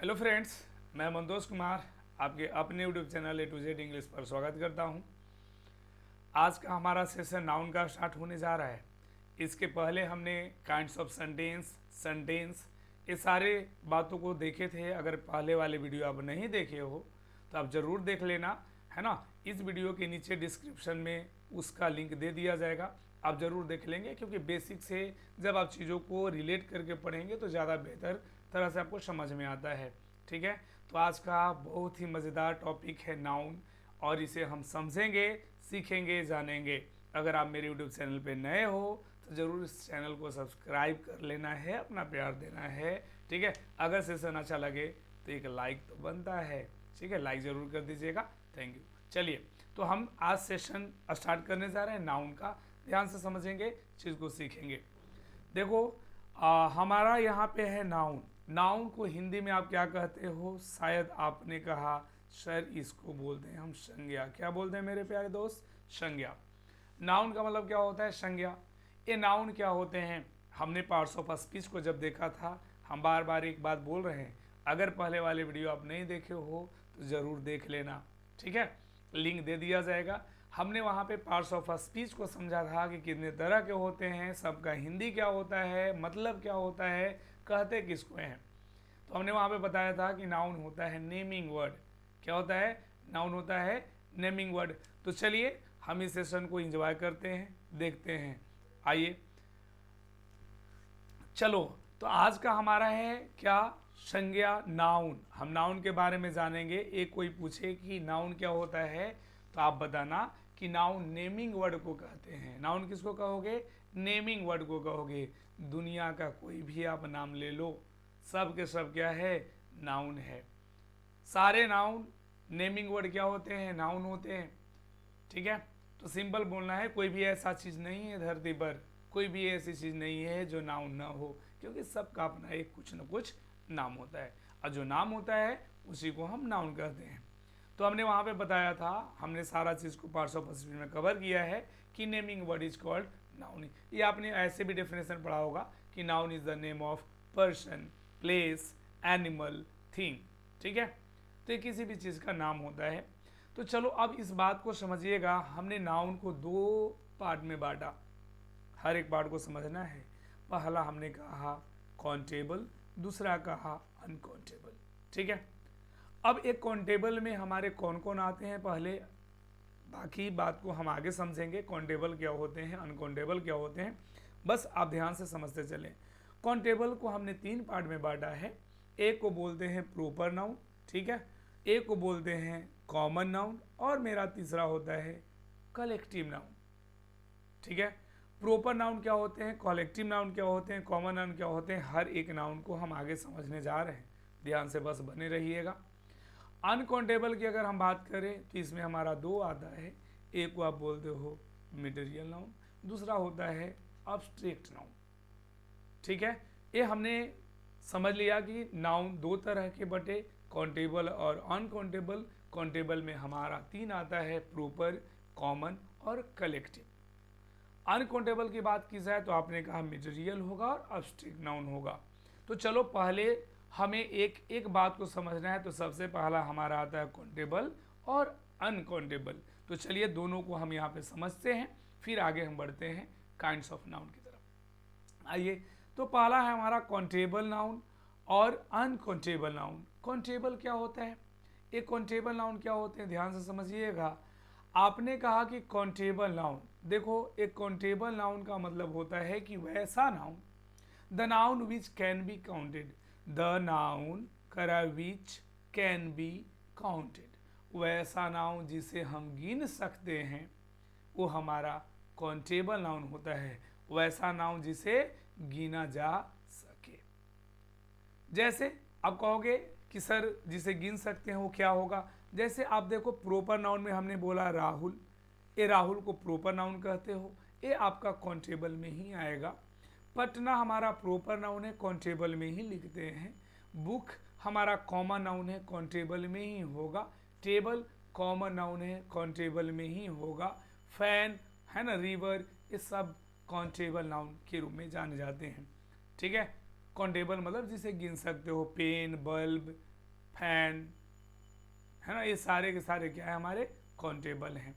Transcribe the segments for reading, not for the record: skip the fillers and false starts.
Hello friends, मैं मंतोष कुमार आपके अपने YouTube channel A to Z English पर स्वागत करता हूं। आज का हमारा सेशन नाउन का स्टार्ट होने जा रहा है। इसके पहले हमने काइंड्स ऑफ सेंटेंस ये सारे बातों को देखे थे। अगर पहले वाले वीडियो आप नहीं देखे हो तो आप ज़रूर देख लेना, है ना। इस वीडियो के नीचे डिस्क्रिप्शन में उसका लिंक दे दिया जाएगा, आप ज़रूर देख लेंगे, क्योंकि बेसिक से जब आप चीज़ों को रिलेट करके पढ़ेंगे तो ज़्यादा बेहतर तरह से आपको समझ में आता है। ठीक है, तो आज का बहुत ही मज़ेदार टॉपिक है नाउन, और इसे हम समझेंगे, सीखेंगे, जानेंगे। अगर आप मेरे यूट्यूब चैनल पे नए हो तो ज़रूर इस चैनल को सब्सक्राइब कर लेना है, अपना प्यार देना है। ठीक है, अगर सेशन अच्छा लगे तो एक लाइक तो बनता है। ठीक है, लाइक ज़रूर कर दीजिएगा। Thank you. चलिए, तो हम आज सेशन स्टार्ट करने जा रहे हैं नाउन का। ध्यान से समझेंगे, चीज़ को सीखेंगे। देखो, हमारा यहाँ पे है नाउन। नाउन को हिंदी में आप क्या कहते हो? शायद आपने कहा सर इसको बोलते हैं हम संज्ञा। क्या बोलते हैं मेरे प्यारे दोस्त? संज्ञा। नाउन का मतलब क्या होता है? संज्ञा। ये नाउन क्या होते हैं? हमने पार्ट्स ऑफ स्पीच को जब देखा था, हम बार बार एक बात बोल रहे हैं, अगर पहले वाले वीडियो आप नहीं देखे हो तो ज़रूर देख लेना। ठीक है, लिंक दे दिया जाएगा। हमने वहाँ पे पार्ट्स ऑफ स्पीच को समझा था कि कितने तरह के होते हैं, सबका हिंदी क्या होता है, मतलब क्या होता है, कहते किसको हैं। तो हमने वहाँ पे बताया था कि नाउन होता है नेमिंग वर्ड। क्या होता है? नाउन होता है नेमिंग वर्ड। तो चलिए हम इस सेशन को एंजॉय करते हैं, देखते हैं। आइए, चलो, तो आज का हमारा है क्या? संज्ञा, नाउन। हम नाउन के बारे में जानेंगे। एक कोई पूछे कि नाउन क्या होता है तो आप बताना कि नाउन नेमिंग वर्ड को कहते हैं। नाउन किसको कहोगे? नेमिंग वर्ड को कहोगे। दुनिया का कोई भी आप नाम ले लो, सब के सब क्या है? नाउन है। सारे नाउन नेमिंग वर्ड क्या होते हैं? नाउन होते हैं। ठीक है, तो सिंपल बोलना है, कोई भी ऐसा चीज़ नहीं है धरती पर, कोई भी ऐसी चीज़ नहीं है जो नाउन ना हो, क्योंकि सबका अपना एक कुछ न कुछ नाम होता है, और जो नाम होता है उसी को हम नाउन कहते हैं। तो हमने वहाँ पे बताया था, हमने सारा चीज़ को पार्ट्स ऑफ स्पीच में कवर किया है कि naming word is called noun. ये आपने ऐसे भी डेफिनेशन पढ़ा होगा कि noun is the name of person, place, animal, thing. ठीक है, तो ये किसी भी चीज़ का नाम होता है। तो चलो अब इस बात को समझिएगा। हमने नाउन को दो पार्ट में बांटा, हर एक पार्ट को समझना है। पहला हमने कहा काउंटेबल, दूसरा कहा अनकाउंटेबल। ठीक है, अब एक काउंटेबल में हमारे कौन कौन आते हैं, पहले बाकी बात को हम आगे समझेंगे। काउंटेबल क्या होते हैं, अनकाउंटेबल क्या होते हैं, बस आप ध्यान से समझते चलें। काउंटेबल को हमने तीन पार्ट में बांटा है। एक को बोलते हैं प्रॉपर नाउन, ठीक है, एक को बोलते हैं कॉमन नाउन, और मेरा तीसरा होता है कलेक्टिव नाउन। ठीक है, प्रॉपर नाउन क्या होते हैं, कलेक्टिव नाउन क्या होते हैं, कॉमन नाउन क्या होते हैं, हर एक नाउन को हम आगे समझने जा रहे हैं। ध्यान से बस बने रहिएगा। अनकाउंटेबल की अगर हम बात करें तो इसमें हमारा दो आता है। एक को आप बोलते हो मटेरियल नाउन, दूसरा होता है अब्स्ट्रैक्ट नाउन। ठीक है, ये हमने समझ लिया कि नाउन दो तरह के बटे, काउंटेबल और अनकाउंटेबल। काउंटेबल में हमारा तीन आता है, प्रॉपर, कॉमन और कलेक्टिव। अनकाउंटेबल की बात की जाए तो आपने कहा मटेरियल होगा और अब्स्ट्रैक्ट नाउन होगा। तो चलो पहले हमें एक एक बात को समझना है। तो सबसे पहला हमारा आता है काउंटेबल और अनकाउंटेबल। तो चलिए दोनों को हम यहाँ पे समझते हैं, फिर आगे हम बढ़ते हैं काइंड्स ऑफ नाउन की तरफ। आइए, तो पहला है हमारा काउंटेबल नाउन और अनकाउंटेबल नाउन। काउंटेबल क्या होता है, एक काउंटेबल नाउन क्या होते हैं, ध्यान से समझिएगा। आपने कहा कि काउंटेबल नाउन, देखो एक काउंटेबल नाउन का मतलब होता है कि वैसा noun, the noun which can be counted, the noun करा विच कैन बी काउंटेड, वैसा नाउन जिसे हम गिन सकते हैं वो हमारा काउंटेबल नाउन होता है। वैसा नाउन जिसे गिना जा सके। जैसे आप कहोगे कि सर जिसे गिन सकते हैं वो क्या होगा, जैसे आप देखो प्रॉपर नाउन में हमने बोला राहुल, ये राहुल को प्रॉपर नाउन कहते हो, ये आपका काउंटेबल में ही आएगा। पटना हमारा प्रॉपर नाउन है, काउंटेबल में ही लिखते हैं। बुक हमारा कॉमन नाउन है, काउंटेबल में ही होगा। टेबल कॉमन नाउन है, काउंटेबल में ही होगा। फैन है ना, रिवर, ये सब काउंटेबल नाउन के रूप में जाने जाते हैं। ठीक है, काउंटेबल मतलब जिसे गिन सकते हो। पेन, बल्ब, फैन, है ना, ये सारे के सारे क्या है हमारे काउंटेबल हैं।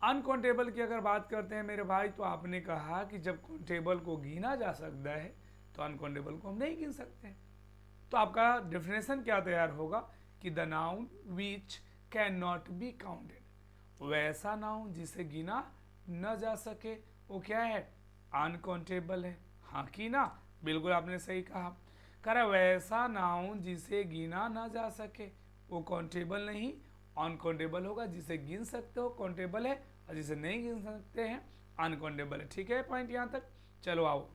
अनकाउंटेबल की अगर बात करते हैं मेरे भाई, तो आपने कहा कि जब काउंटेबल को गिना जा सकता है तो अनकाउंटेबल को हम नहीं गिन सकते हैं। तो आपका डेफिनेशन क्या तैयार होगा कि the noun which can not be counted, वैसा नाउन जिसे गिना न जा सके वो क्या है, अनकाउंटेबल है। हाँ कि ना, बिल्कुल आपने सही कहा। कह रहा वैसा नाउन जिसे गिना ना जा सके वो काउंटेबल नहीं, अनकाउंटेबल होगा। जिसे गिन सकते हो काउंटेबल है, और जिसे नहीं गिन सकते हैं अनकाउंटेबल है। ठीक है, पॉइंट यहाँ तक। चलो आओ,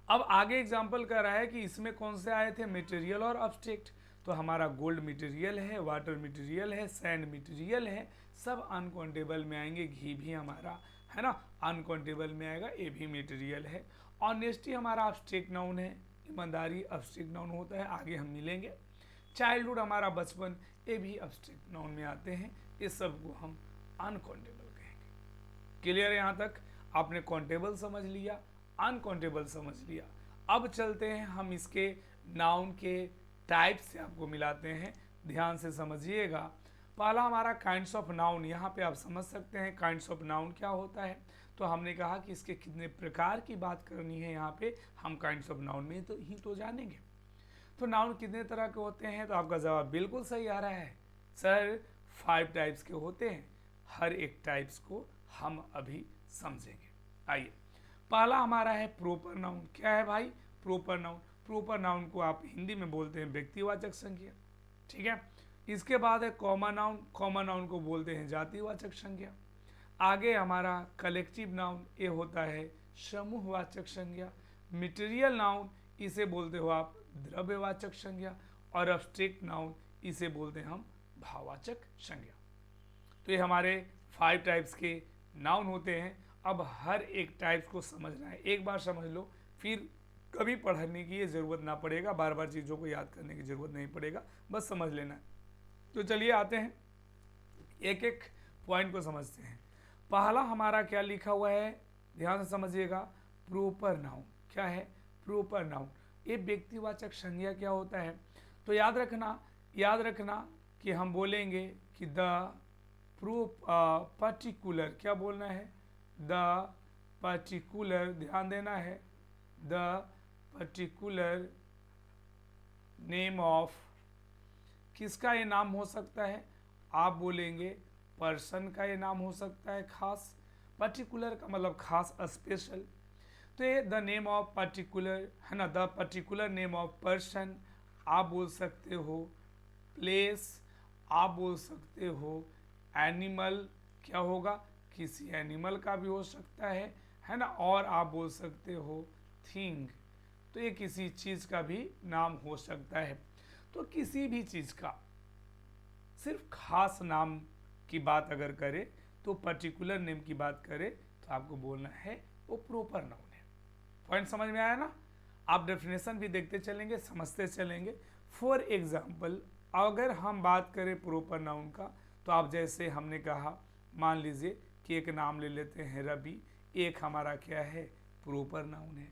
अब आगे एग्जाम्पल कर रहा है कि इसमें कौन से आए थे, मटेरियल और ऑब्जेक्ट। तो हमारा गोल्ड मटेरियल है, वाटर मटेरियल है, सैंड मटेरियल है, सब अनकाउंटेबल में आएंगे। घी भी हमारा है ना अनकाउंटेबल में आएगा, ये भी मटेरियल है। ऑनेस्टी हमारा ऑब्जेक्ट नाउन है, ईमानदारी ऑब्जेक्ट नाउन होता है, आगे हम मिलेंगे। चाइल्डहुड हमारा बचपन, ये भी ऑब्जेक्ट नाउन में आते हैं। इस सब को हम अनकाउंटेबल कहेंगे। क्लियर है यहाँ तक? आपने काउंटेबल समझ लिया, अनकाउंटेबल समझ लिया। अब चलते हैं हम इसके नाउन के टाइप से आपको मिलाते हैं, ध्यान से समझिएगा। पहला हमारा काइंड्स ऑफ नाउन, यहाँ पे आप समझ सकते हैं काइंड्स ऑफ नाउन क्या होता है। तो हमने कहा कि इसके कितने प्रकार की बात करनी है, यहाँ पे हम काइंड्स ऑफ नाउन में तो जानेंगे। तो नाउन कितने तरह के होते हैं, तो आपका जवाब बिल्कुल सही आ रहा है सर, 5 टाइप्स के होते हैं। हर एक टाइप्स को हम अभी समझेंगे। आइए, पहला हमारा है प्रोपर नाउन। क्या है भाई? Proper noun. प्रोपर नाउन को आप हिंदी में बोलते हैं व्यक्तिवाचक संज्ञा, ठीक है। इसके बाद है कॉमन नाउन। कॉमन नाउन को बोलते हैं जातिवाचक संज्ञा। आगे हमारा कलेक्टिव नाउन, ये होता है समूहवाचक संज्ञा। मटेरियल नाउन, इसे बोलते हो आप द्रव्यवाचक संज्ञा। और अब्स्ट्रैक्ट नाउन, इसे बोलते हैं हम भाववाचक संज्ञा। तो ये हमारे 5 टाइप्स के नाउन होते हैं। अब हर एक टाइप्स को समझना है, एक बार समझ लो, फिर कभी पढ़ने की ये ज़रूरत ना पड़ेगा, बार बार चीज़ों को याद करने की ज़रूरत नहीं पड़ेगा, बस समझ लेना है। तो चलिए आते हैं, एक एक पॉइंट को समझते हैं। पहला हमारा क्या लिखा हुआ है, ध्यान से समझिएगा, प्रोपर नाउन। क्या है? Proper noun. ये व्यक्तिवाचक संज्ञा क्या होता है, तो याद रखना कि हम बोलेंगे कि द पर्टिकुलर, क्या बोलना है, द पर्टिकुलर, ध्यान देना है, द पर्टिकुलर नेम ऑफ, किसका ये नाम हो सकता है, आप बोलेंगे पर्सन का ये नाम हो सकता है, खास। पर्टिकुलर का मतलब खास, स्पेशल। तो ये द नेम ऑफ पर्टिकुलर है ना, the particular name of person आप बोल सकते हो। प्लेस आप बोल सकते हो। एनिमल क्या होगा, किसी एनिमल का भी हो सकता है ना। और आप बोल सकते हो थिंग, तो ये किसी चीज़ का भी नाम हो सकता है। तो किसी भी चीज़ का सिर्फ खास नाम की बात अगर करे, तो पर्टिकुलर नेम की बात करे, तो आपको बोलना है वो प्रोपर नाउन है। पॉइंट समझ में आया ना? आप डेफिनेशन भी देखते चलेंगे, समझते चलेंगे। फॉर एग्जाम्पल, अगर हम बात करें प्रोपर नाउन का, तो आप जैसे हमने कहा, मान लीजिए कि एक नाम ले लेते हैं रवि, एक हमारा क्या है, प्रोपर नाउन है,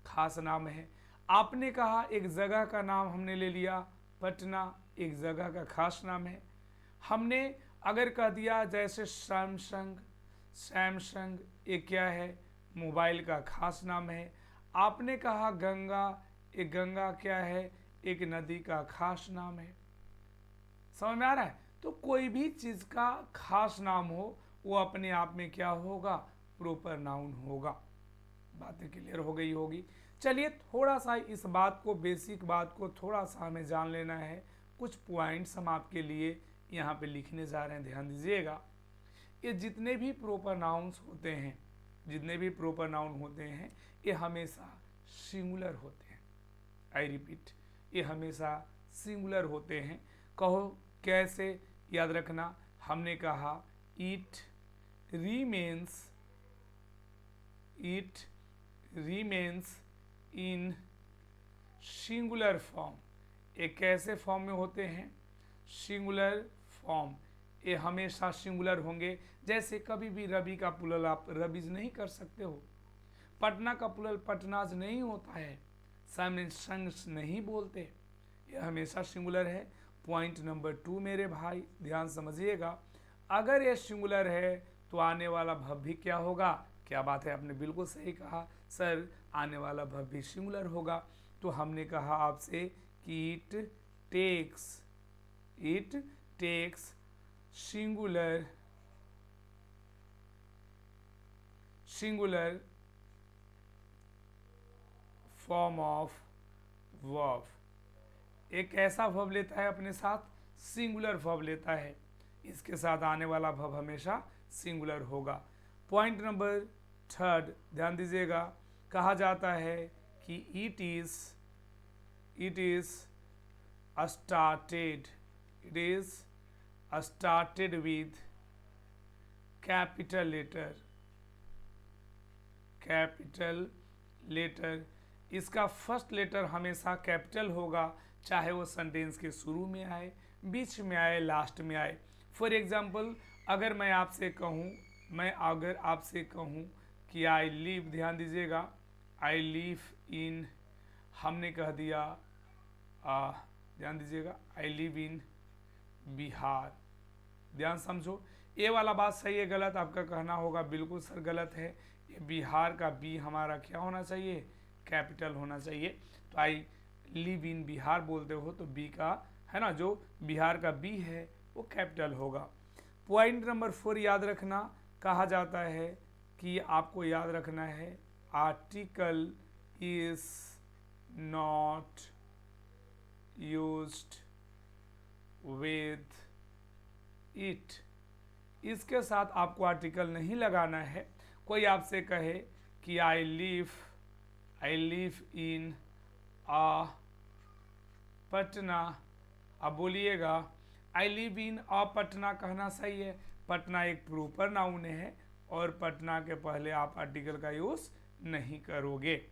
खास नाम है। आपने कहा एक जगह का नाम हमने ले लिया पटना, एक जगह का खास नाम है। हमने अगर कह दिया जैसे सैमसंग, सैमसंग एक क्या है, मोबाइल का खास नाम है। आपने कहा गंगा, एक गंगा क्या है, एक नदी का खास नाम है। समझ में आ रहा है? तो कोई भी चीज़ का खास नाम हो, वो अपने आप में क्या होगा, प्रॉपर नाउन होगा। बातें क्लियर हो गई होगी। चलिए थोड़ा सा इस बात को, बेसिक बात को थोड़ा सा हमें जान लेना है। कुछ पॉइंट्स हम आपके लिए यहाँ पे लिखने जा रहे हैं, ध्यान दीजिएगा। ये जितने भी प्रॉपर नाउन्स होते हैं, जितने भी प्रॉपर नाउन होते हैं, ये हमेशा सिंगुलर होते हैं। आई रिपीट, ये हमेशा सिंगुलर होते हैं। कहो कैसे, याद रखना, हमने कहा इट रीमेन्स इन सिंगुलर फॉर्म। ये कैसे फॉर्म में होते हैं, सिंगुलर फॉर्म। ये हमेशा सिंगुलर होंगे। जैसे कभी भी रवि का प्लुरल आप रवीज नहीं कर सकते हो, पटना का प्लुरल पटनाज नहीं होता है, सैमसंग्स नहीं बोलते, यह हमेशा सिंगुलर है। पॉइंट नंबर 2 मेरे भाई ध्यान समझिएगा, अगर यह सिंगुलर है तो आने वाला भव भी क्या होगा? क्या बात है, आपने बिल्कुल सही कहा सर, आने वाला भव भी सिंगुलर होगा। तो हमने कहा आपसे कि it takes singular form of verb, एक ऐसा वर्ब लेता है अपने साथ सिंगुलर वर्ब लेता है, इसके साथ आने वाला वर्ब हमेशा सिंगुलर होगा। पॉइंट नंबर 3 ध्यान दीजिएगा, कहा जाता है कि it is started with capital letter, इसका फर्स्ट लेटर हमेशा कैपिटल होगा, चाहे वो सेंटेंस के शुरू में आए, बीच में आए, लास्ट में आए। फॉर एग्जाम्पल अगर अगर आपसे कहूँ कि आई लिव, ध्यान दीजिएगा, आई लिव इन, हमने कह दिया ध्यान दीजिएगा, आई लिव इन बिहार। ध्यान समझो, ये वाला बात सही है गलत आपका कहना होगा, बिल्कुल सर गलत है। ये बिहार का बी हमारा क्या होना चाहिए? कैपिटल होना चाहिए। तो आई लिव इन बिहार बोलते हो तो बी का है ना, जो बिहार का बी है वो कैपिटल होगा। पॉइंट नंबर 4 याद रखना, कहा जाता है कि आपको याद रखना है article is not used with it, इसके साथ आपको आर्टिकल नहीं लगाना है। कोई आपसे कहे कि आई लिव इन पटना, अब बोलिएगा आई लिव इन पटना कहना सही है, पटना एक प्रॉपर नाउन है और पटना के पहले आप आर्टिकल का यूज नहीं करोगे।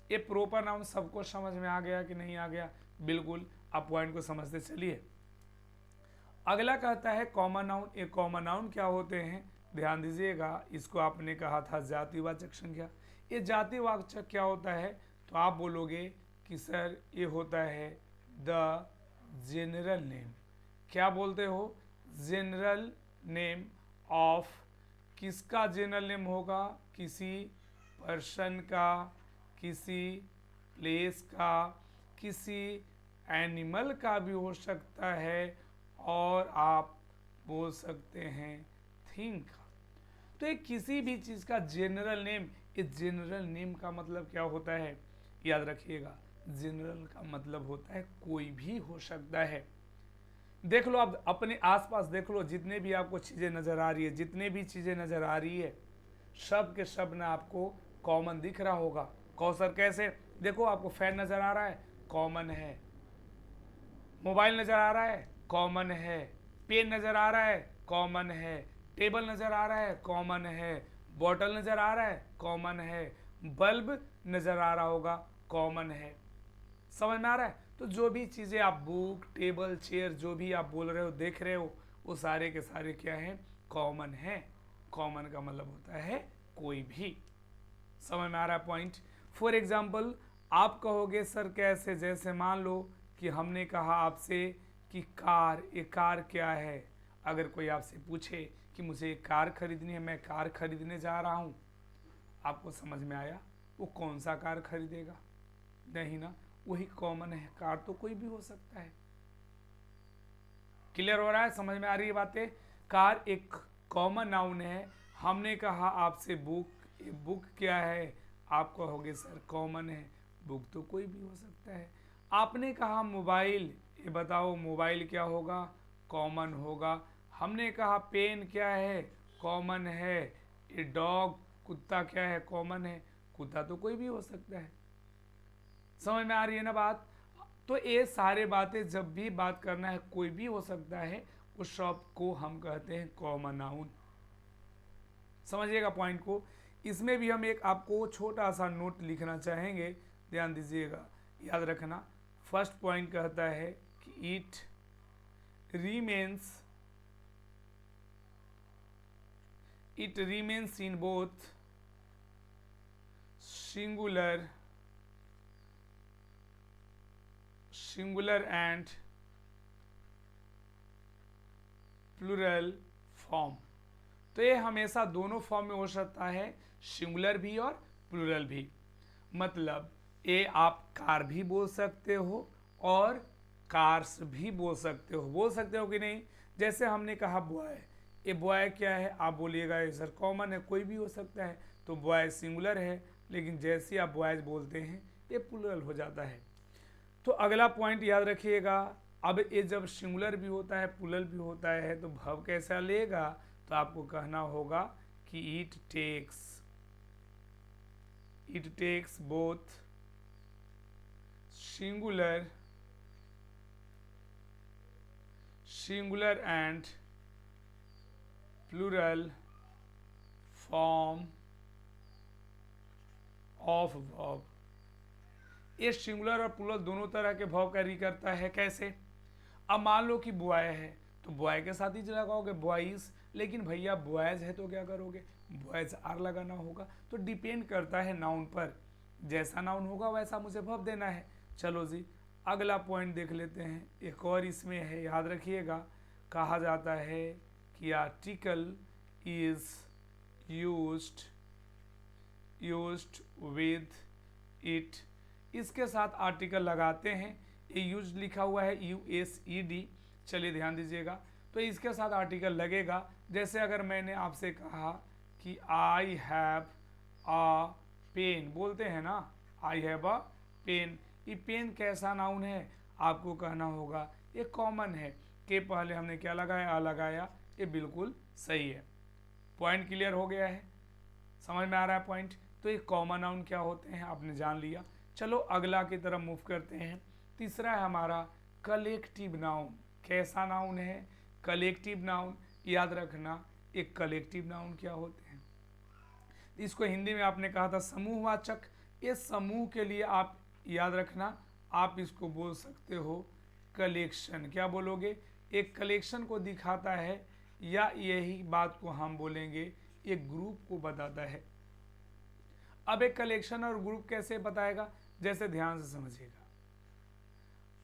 ये प्रॉपर नाउन सबको समझ में आ गया कि नहीं आ गया? बिल्कुल, आप पॉइंट को समझते चलिए। अगला कहता है कॉमन नाउन। ये कॉमन नाउन क्या होते हैं? ध्यान दीजिएगा, इसको आपने कहा था जातिवाचक संज्ञा। ये जातिवाचक क्या होता है? तो आप बोलोगे कि सर ये होता है द जनरल नेम। क्या बोलते हो? जनरल नेम ऑफ, किसका जनरल नेम होगा? किसी पर्सन का, किसी प्लेस का, किसी एनिमल का भी हो सकता है, और आप बोल सकते हैं थिंग का। तो ये किसी भी चीज़ का जनरल नेम, इस जनरल नेम का मतलब क्या होता है? याद रखिएगा, जनरल का मतलब होता है कोई भी हो सकता है। देख लो, आप अपने आसपास देख लो, जितने भी आपको चीज़ें नज़र आ रही है, जितने भी चीज़ें नज़र आ रही है, सब के सब ना आपको कॉमन दिख रहा होगा। कौशल कैसे? देखो, आपको फैन नज़र आ रहा है, कॉमन है। मोबाइल नज़र आ रहा है, कॉमन है। पेन नज़र आ रहा है, कॉमन है। टेबल नज़र आ रहा है, कॉमन है। बॉटल नज़र आ रहा है, कॉमन है। बल्ब नज़र आ रहा होगा, कॉमन है। समझ में आ रहा है? तो जो भी चीज़ें आप बुक, टेबल, चेयर, जो भी आप बोल रहे हो, देख रहे हो, वो सारे के सारे क्या हैं? कॉमन है। कॉमन का मतलब होता है कोई भी। समझ में आ रहा है पॉइंट? फॉर एग्जाम्पल आप कहोगे सर कैसे? जैसे मान लो कि हमने कहा आपसे कि कार, ये कार क्या है? अगर कोई आपसे पूछे कि मुझे एक कार खरीदनी है, मैं कार खरीदने जा रहा हूँ, आपको समझ में आया? वो कौन सा कार खरीदेगा? नहीं ना, वही कॉमन है। कार तो कोई भी हो सकता है। क्लियर हो रहा है? समझ में आ रही है बातें? कार एक कॉमन नाउन है। हमने कहा आपसे बुक, ये बुक क्या है? आप कहोगे सर कॉमन है, बुक तो कोई भी हो सकता है। आपने कहा मोबाइल, ये बताओ मोबाइल क्या होगा? कॉमन होगा। हमने कहा पेन क्या है? कॉमन है। ये डॉग, कुत्ता क्या है? कॉमन है। कुत्ता तो कोई भी हो सकता है। समझ में आ रही है ना बात? तो ये सारे बातें जब भी बात करना है, कोई भी हो सकता है, उस शब्द को हम कहते हैं कॉमन नाउन। समझिएगा पॉइंट को। इसमें भी हम एक आपको छोटा सा नोट लिखना चाहेंगे, ध्यान दीजिएगा, याद रखना। फर्स्ट पॉइंट कहता है कि it remains in both singular singular and plural form. तो ये हमेशा दोनों फॉर्म में हो सकता है, सिंगुलर भी और प्लूरल भी। मतलब ये आप कार भी बोल सकते हो और कार्स भी बोल सकते हो कि नहीं। जैसे हमने कहा बॉय, ये बॉय क्या है, आप बोलिएगा ये सर कॉमन है, कोई भी हो सकता है, तो बॉय सिंगुलर है, लेकिन जैसे आप बॉयज बोलते हैं ये प्लूरल हो जाता है। तो अगला पॉइंट याद रखिएगा, अब ये जब सिंगुलर भी होता है प्लूरल भी होता है तो वर्ब कैसा लेगा, तो आपको कहना होगा कि it takes both singular and plural form of verb. ये सिंगुलर और प्लूरल दोनों तरह के वर्ब कैरी करता है। कैसे? अब मान लो कि बॉय है तो बॉय के साथ ही लगाओगे बॉयज, लेकिन भैया बॉयज है तो क्या करोगे, बॉयज आर लगाना होगा। तो डिपेंड करता है नाउन पर, जैसा नाउन होगा वैसा मुझे वर्ब देना है। चलो जी अगला पॉइंट देख लेते हैं। एक और इसमें है, याद रखिएगा, कहा जाता है कि article is used with it. इसके साथ आर्टिकल लगाते हैं, ये यूज लिखा हुआ है USED। चलिए ध्यान दीजिएगा, तो इसके साथ आर्टिकल लगेगा। जैसे अगर मैंने आपसे कहा कि आई हैव अ पेन, बोलते हैं ना आई हैव अ पेन, ये पेन कैसा नाउन है, आपको कहना होगा ये कॉमन है। के पहले हमने क्या लगाया, आ लगाया, ये बिल्कुल सही है। पॉइंट क्लियर हो गया है, समझ में आ रहा है पॉइंट। तो ये कॉमन नाउन क्या होते हैं आपने जान लिया। चलो अगला की तरफ मूव करते हैं। तीसरा है हमारा कलेक्टिव नाउन। कैसा नाउन है, कलेक्टिव नाउन। याद रखना एक कलेक्टिव नाउन क्या होते हैं, इसको हिंदी में आपने कहा था समूहवाचक। ये समूह के लिए आप याद रखना, आप इसको बोल सकते हो कलेक्शन। क्या बोलोगे, एक कलेक्शन को दिखाता है, या यही बात को हम बोलेंगे एक ग्रुप को बताता है। अब एक कलेक्शन और ग्रुप कैसे बताएगा, जैसे ध्यान से समझिएगा।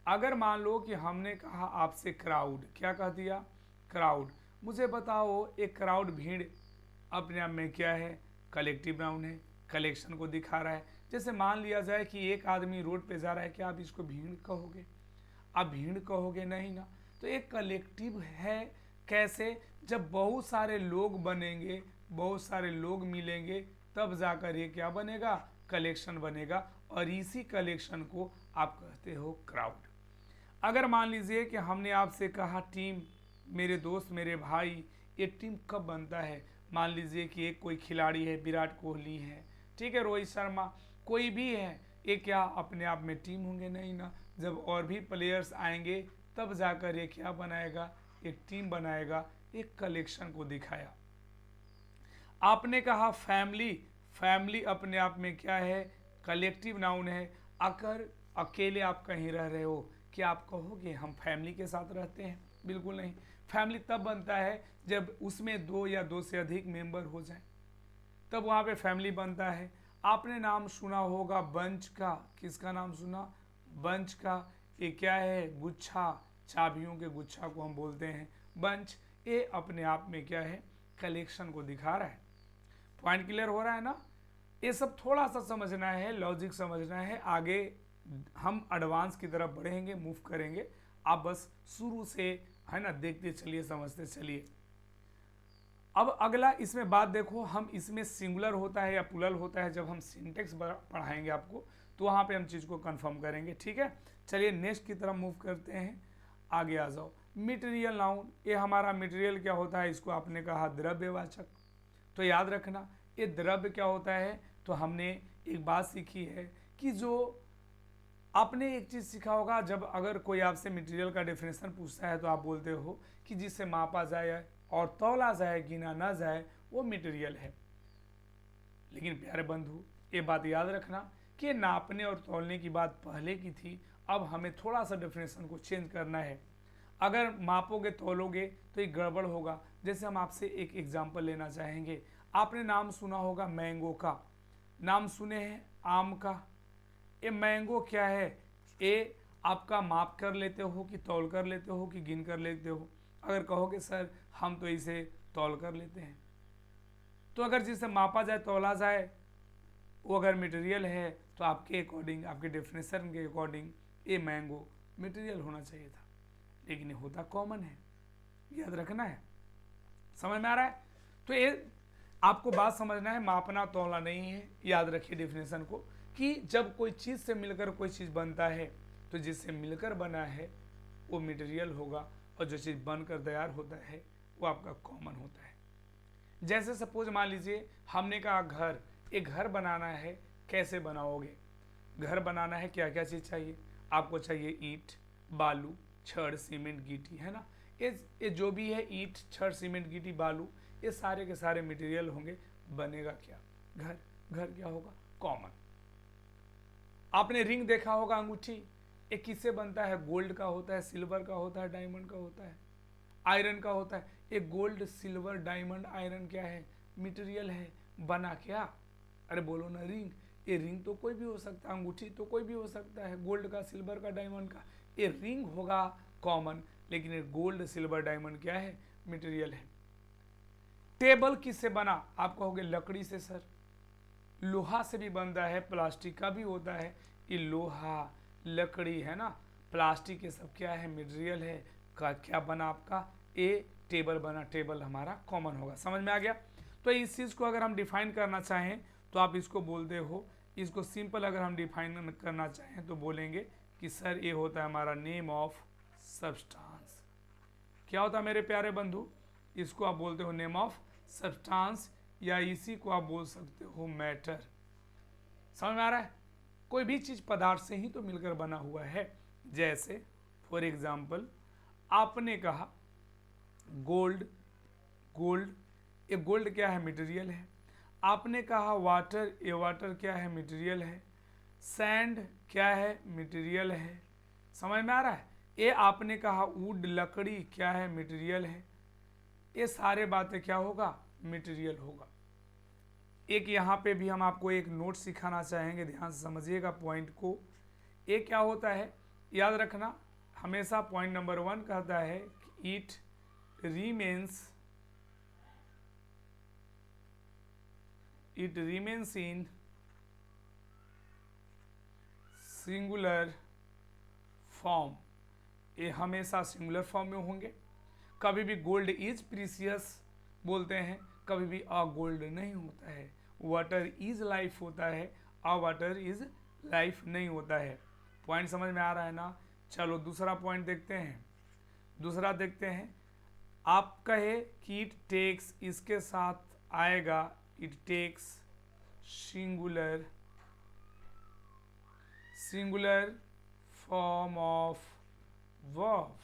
अगर मान लो कि हमने कहा आपसे क्राउड, क्या कह दिया, क्राउड। मुझे बताओ एक क्राउड भीड़ अपने आप में क्या है, कलेक्टिव नाउन है, कलेक्शन को दिखा रहा है। जैसे मान लिया जाए कि एक आदमी रोड पे जा रहा है, क्या आप इसको भीड़ कहोगे, आप भीड़ कहोगे नहीं ना। तो एक कलेक्टिव है। कैसे, जब बहुत सारे लोग बनेंगे, बहुत सारे लोग मिलेंगे, तब जाकर ये क्या बनेगा, कलेक्शन बनेगा। और इसी कलेक्शन को आप कहते हो क्राउड। अगर मान लीजिए कि हमने आपसे कहा टीम, मेरे दोस्त मेरे भाई, ये टीम कब बनता है। मान लीजिए कि एक कोई खिलाड़ी है, विराट कोहली है, ठीक है, रोहित शर्मा, कोई भी है, ये क्या अपने आप में टीम होंगे, नहीं ना। जब और भी प्लेयर्स आएंगे तब जाकर ये क्या बनाएगा, एक टीम बनाएगा। एक कलेक्शन को दिखाया। आपने कहा फैमिली, फैमिली अपने आप में क्या है, कलेक्टिव नाउन है। अगर अकेले आप कहीं रह रहे हो, क्या आप कहोगे हम फैमिली के साथ रहते हैं, बिल्कुल नहीं। फैमिली तब बनता है जब उसमें दो या दो से अधिक मेंबर हो जाए, तब वहाँ पे फैमिली बनता है। आपने नाम सुना होगा बंच का, किसका नाम सुना, बंच का। ये क्या है, गुच्छा, चाबियों के गुच्छा को हम बोलते हैं बंच। ये अपने आप में क्या है, कलेक्शन को दिखा रहा है। पॉइंट क्लियर हो रहा है ना। ये सब थोड़ा सा समझना है, लॉजिक समझना है, आगे हम एडवांस की तरफ बढ़ेंगे, मूव करेंगे। आप बस शुरू से है ना देखते चलिए, समझते चलिए। अब अगला इसमें बात देखो, हम इसमें सिंगुलर होता है या प्लूरल होता है, जब हम सिंटेक्स पढ़ाएंगे आपको तो वहाँ पे हम चीज़ को कंफर्म करेंगे, ठीक है। चलिए नेक्स्ट की तरफ मूव करते हैं, आगे आ जाओ। मटेरियल नाउन, ये हमारा मटेरियल क्या होता है, इसको आपने कहा द्रव्यवाचक। तो याद रखना ये द्रव्य क्या होता है। तो हमने एक बात सीखी है कि जो आपने एक चीज़ सीखा होगा, जब अगर कोई आपसे मटेरियल का डेफिनेशन पूछता है तो आप बोलते हो कि जिससे मापा जाए और तौला जाए, गिना ना जाए, वो मटेरियल है। लेकिन प्यारे बंधु ये बात याद रखना कि नापने और तौलने की बात पहले की थी, अब हमें थोड़ा सा डेफिनेशन को चेंज करना है। अगर मापोगे तौलोगे तो ये गड़बड़ होगा। जैसे हम आपसे एक एग्जाम्पल लेना चाहेंगे, आपने नाम सुना होगा मैंगो का, नाम सुने हैं आम का। ये मैंगो क्या है, ये आपका माप कर लेते हो कि तौल कर लेते हो कि गिन कर लेते हो? अगर कहोगे सर हम तो इसे तौल कर लेते हैं, तो अगर जिसे मापा जाए तौला जाए वो अगर मटेरियल है तो आपके अकॉर्डिंग, आपके डेफिनेशन के अकॉर्डिंग ये मैंगो मटेरियल होना चाहिए था, लेकिन ये होता कॉमन है। याद रखना है, समझ में आ रहा है? तो ये आपको बात समझना है, मापना तौलना नहीं है। याद रखिए डेफिनेशन को कि जब कोई चीज़ से मिलकर कोई चीज़ बनता है तो जिससे मिलकर बना है वो मटेरियल होगा, और जो चीज़ बनकर तैयार होता है वो आपका कॉमन होता है। जैसे सपोज मान लीजिए हमने कहा घर, एक घर बनाना है, कैसे बनाओगे? घर बनाना है क्या क्या चीज़ चाहिए आपको? चाहिए ईंट, बालू, छड़, सीमेंट, गिट्टी, है ना? ये जो भी है ईंट, छड़, सीमेंट, गिट्टी, बालू, ये सारे के सारे मटेरियल होंगे। बनेगा क्या? घर। घर क्या होगा? कॉमन। आपने रिंग देखा होगा, अंगूठी, ये किससे बनता है? गोल्ड का होता है, सिल्वर का होता है, डायमंड का होता है, आयरन का होता है। ये गोल्ड, सिल्वर, डायमंड, आयरन क्या है? मटेरियल है। बना क्या? अरे बोलो ना, रिंग। ये रिंग तो कोई भी हो सकता है, अंगूठी तो कोई भी हो सकता है, गोल्ड का, सिल्वर का, डायमंड का। ये रिंग होगा कॉमन, लेकिन ये गोल्ड, सिल्वर, डायमंड क्या है? मटेरियल है। टेबल किससे बना? आप कहोगे लकड़ी से सर। लोहा से भी बनता है, प्लास्टिक का भी होता है। ये लोहा, लकड़ी, है ना, प्लास्टिक, ये सब क्या है? मटेरियल है। का क्या बना आपका? ए टेबल बना। टेबल हमारा कॉमन होगा। समझ में आ गया? तो इस चीज़ को अगर हम डिफाइन करना चाहें तो आप इसको बोलते हो, इसको सिंपल अगर हम डिफाइन करना चाहें तो बोलेंगे कि सर ये होता है हमारा नेम ऑफ सब्सटेंस। क्या होता है मेरे प्यारे बंधु? इसको आप बोलते हो नेम ऑफ सब्सटेंस, या इसी को आप बोल सकते हो मैटर। समझ में आ रहा है? कोई भी चीज़ पदार्थ से ही तो मिलकर बना हुआ है। जैसे फॉर एग्जाम्पल आपने कहा गोल्ड। गोल्ड, ये गोल्ड क्या है? मटेरियल है। आपने कहा वाटर, ये वाटर क्या है? मटेरियल है। सैंड क्या है? मटेरियल है। समझ में आ रहा है? ये आपने कहा वुड, लकड़ी, क्या है? मटेरियल है। ये सारे बातें क्या होगा? मटेरियल होगा। एक यहाँ पे भी हम आपको एक नोट सिखाना चाहेंगे, ध्यान से समझिएगा पॉइंट को। ये क्या होता है याद रखना, हमेशा पॉइंट नंबर 1 कहता है कि it remains in singular form. ये हमेशा सिंगुलर फॉर्म में होंगे। कभी भी गोल्ड इज प्रीसियस बोलते हैं, कभी भी अ गोल्ड नहीं होता है। वाटर इज लाइफ होता है, अ वाटर इज लाइफ नहीं होता है। पॉइंट समझ में आ रहा है ना? चलो दूसरा पॉइंट देखते हैं। दूसरा देखते हैं, आप कहे कि इट टेक्स, इसके साथ आएगा it takes singular form of verb.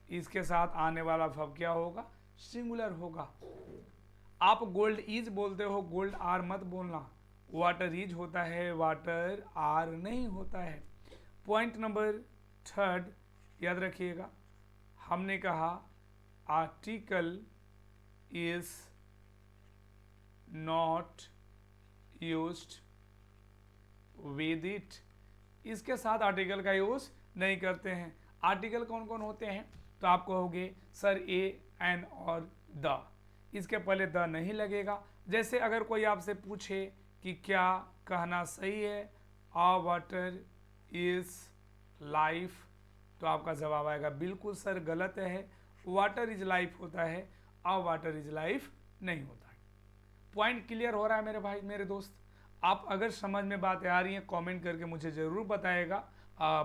इसके साथ आने वाला वर्ब क्या होगा? सिंगुलर होगा। आप गोल्ड इज बोलते हो, गोल्ड आर मत बोलना। वाटर इज होता है, वाटर आर नहीं होता है। पॉइंट नंबर 3 याद रखिएगा, हमने कहा article is not used with it. इसके साथ आर्टिकल का यूज नहीं करते हैं। आर्टिकल कौन कौन होते हैं? तो आप कहोगे सर ए, एन और द। इसके पहले द नहीं लगेगा। जैसे अगर कोई आपसे पूछे कि क्या कहना सही है, आ वाटर इज लाइफ, तो आपका जवाब आएगा बिल्कुल सर गलत है। वाटर इज लाइफ होता है, आ वाटर इज लाइफ नहीं होता है। पॉइंट क्लियर हो रहा है मेरे भाई, मेरे दोस्त? आप अगर समझ में बातें आ रही हैं कमेंट करके मुझे ज़रूर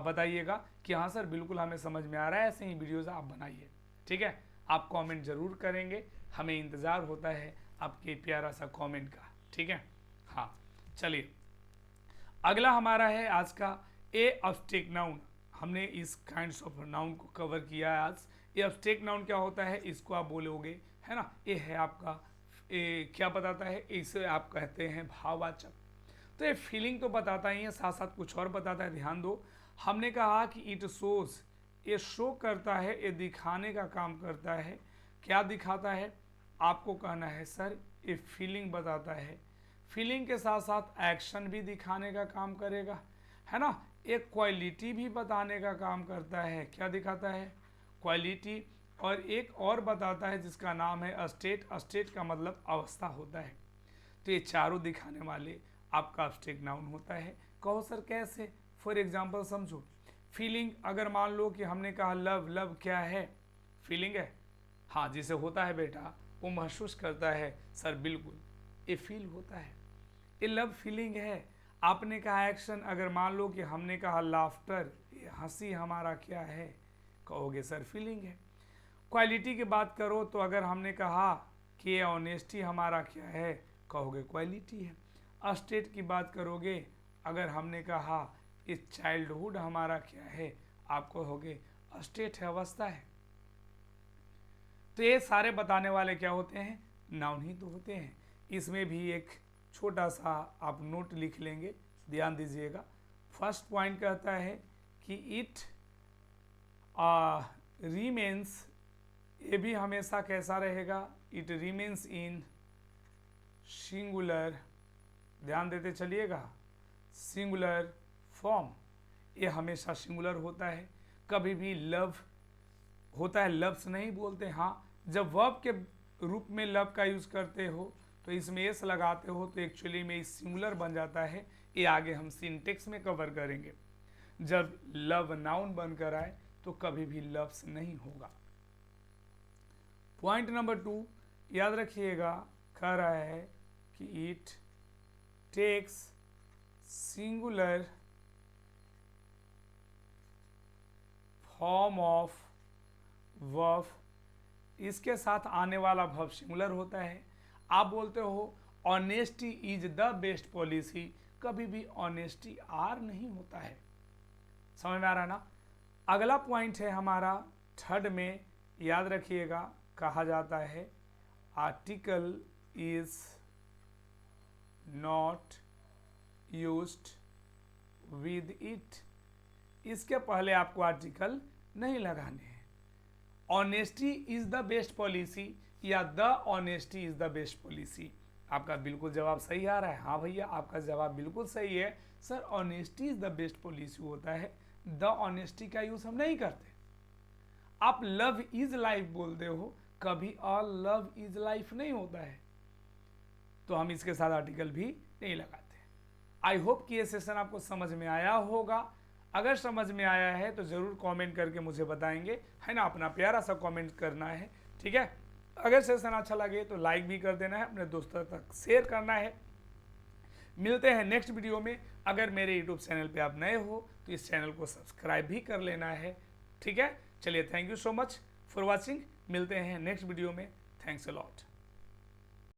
बताइएगा कि हाँ सर बिल्कुल हमें समझ में आ रहा है। ऐसे ही वीडियोज़ आप बनाइए, ठीक है? आप कमेंट ज़रूर करेंगे, हमें इंतज़ार होता है आपके प्यारा सा कमेंट का, ठीक है? हाँ चलिए, अगला हमारा है आज का ए अब्स्ट्रैक्ट नाउन। हमने इस काइंड्स ऑफ नाउन को कवर किया है आज। ये अब्स्ट्रैक्ट नाउन क्या होता है इसको आप बोलोगे, है ना? ये है आपका क्या बताता है? इसे आप कहते हैं भाववाचक। तो ये फीलिंग तो बताता ही है, साथ साथ कुछ और बताता है। ध्यान दो, हमने कहा कि इट शोज, ये शो करता है, ये दिखाने का काम करता है। क्या दिखाता है? आपको कहना है सर ये फीलिंग बताता है। फीलिंग के साथ साथ एक्शन भी दिखाने का काम करेगा, है ना? एक क्वालिटी भी बताने का काम करता है। क्या दिखाता है? क्वालिटी। और एक और बताता है जिसका नाम है स्टेट। स्टेट का मतलब अवस्था होता है। तो ये चारों दिखाने वाले आपका एब्स्ट्रैक्ट नाउन होता है। कहो सर कैसे? फॉर एग्जांपल समझो, फीलिंग। अगर मान लो कि हमने कहा लव, लव क्या है? फीलिंग है। हाँ, जिसे होता है बेटा वो महसूस करता है। सर बिल्कुल, ये फील होता है, ये लव फीलिंग है। आपने कहा एक्शन। अगर मान लो कि हमने कहा लाफ्टर, ये हंसी हमारा क्या है? कहोगे सर फीलिंग है। क्वालिटी की बात करो तो अगर हमने कहा कि ये ऑनेस्टी हमारा क्या है? कहोगे क्वालिटी है। स्टेट की बात करोगे, अगर हमने कहा इस चाइल्डहुड हमारा क्या है? आप कहोगे स्टेट है, अवस्था है। तो ये सारे बताने वाले क्या होते हैं? नाउन ही तो होते हैं। इसमें भी एक छोटा सा आप नोट लिख लेंगे, ध्यान दीजिएगा। फर्स्ट पॉइंट कहता है कि इट रिमेन्स, ये भी हमेशा कैसा रहेगा? इट रिमेन्स इन सिंगुलर, ध्यान देते चलिएगा, सिंगुलर फॉर्म। ये हमेशा सिंगुलर होता है। कभी भी लव होता है, लव्स नहीं बोलते। हाँ, जब वर्ब के रूप में लव का यूज करते हो तो इसमें एस लगाते हो तो एक्चुअली में सिंगुलर बन जाता है। ये आगे हम सिंटेक्स में कवर करेंगे। जब लव नाउन बनकर आए तो कभी भी लव्स नहीं होगा। पॉइंट नंबर 2 याद रखिएगा, कह रहा है कि it takes singular form of verb. इसके साथ आने वाला वर्ब सिंगुलर होता है। आप बोलते हो honesty is the best policy, कभी भी ऑनेस्टी आर नहीं होता है। समझ में आ रहा है ना? अगला पॉइंट है हमारा थर्ड में, याद रखिएगा, कहा जाता है article is not used with it. इसके पहले आपको आर्टिकल नहीं लगाने हैं। Honesty is the best policy या the honesty is the best policy. आपका बिल्कुल जवाब सही आ रहा है। हाँ भैया, आपका जवाब बिल्कुल सही है। Sir honesty is the best policy होता है, द ऑनेस्टी का यूज हम नहीं करते। आप लव इज लाइफ बोलते हो, कभी ऑल लव इज लाइफ नहीं होता है। तो हम इसके साथ आर्टिकल भी नहीं लगाते। आई होप कि ये सेशन आपको समझ में आया होगा। अगर समझ में आया है तो ज़रूर कमेंट करके मुझे बताएंगे, है ना? अपना प्यारा सा कमेंट करना है, ठीक है? अगर सेशन अच्छा लगे तो लाइक भी कर देना है, अपने दोस्तों तक शेयर करना है। मिलते हैं नेक्स्ट वीडियो में। अगर मेरे यूट्यूब चैनल पे आप नए हो तो इस चैनल को सब्सक्राइब भी कर लेना है, ठीक है? चलिए, thank you so much for watching. मिलते हैं नेक्स्ट वीडियो में। Thanks a lot.